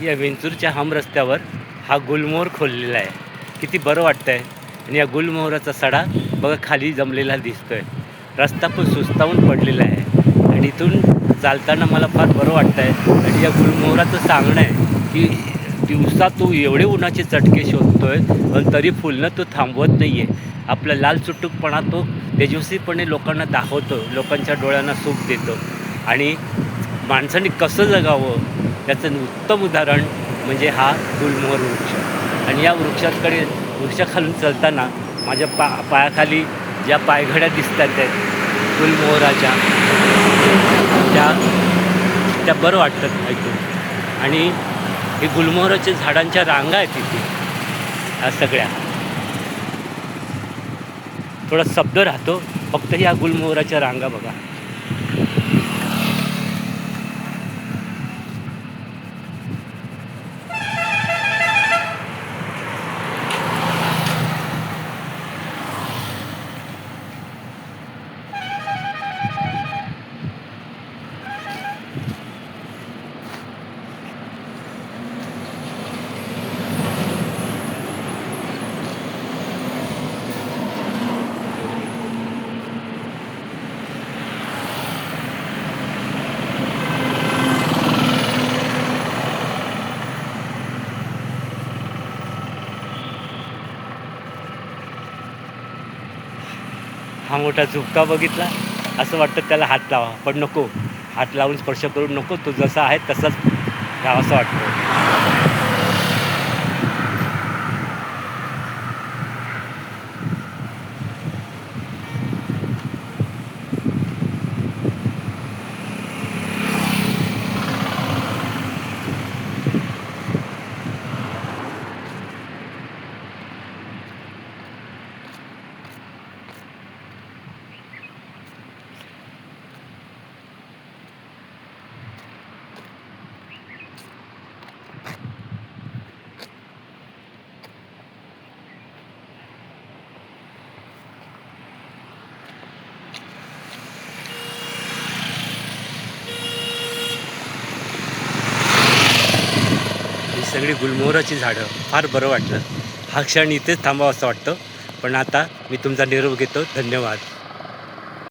या विंचूरच्या हम रस्त्यावर हा गुलमोहर खोललेला आहे. किती बरं वाटतंय. आणि या गुलमोहराचा सडा बघा खाली जमलेला दिसतोय. रस्ता पण सुस्तावून पडलेला आहे आणि इथून चालताना मला फार बरं वाटतंय. आणि या गुलमोहराचं सांगणं आहे की दिवसा तू एवढे उन्हाचे चटके शोधतोय, पण तरी फुलणं तो थांबवत नाही आहे. आपला लाल चुटूकपणा तो तेजस्वीपणे लोकांना दाखवतो, लोकांच्या डोळ्यांना सुख देतो. आणि माणसाने कसं जगावं याचं उत्तम उदाहरण म्हणजे हा गुलमोहर वृक्ष. आणि या वृक्षाखालून चालताना माझ्या पायाखाली ज्या पायघड्या दिसतात आहेत गुलमोहराच्या, त्या त्या बरं वाटतात ऐकून. आणि हे गुलमोहराच्या झाडांच्या रांगा आहेत तिथे, ह्या सगळ्या. थोडा शब्द राहतो फक्त ह्या गुलमोहराच्या रांगा बघा. हा मोठा झुबका बघितला, असं वाटतं त्याला हात लावा, पण नको. हात लावून स्पर्श करून नको, तो जसा आहे तसाच राहावासा वाटतो. ही सगळी गुलमोहराची झाडं, फार बरं वाटलं. हा क्षण इथेच थांबावं असं वाटतं. पण आता मी तुमचा निरोप घेतो. धन्यवाद.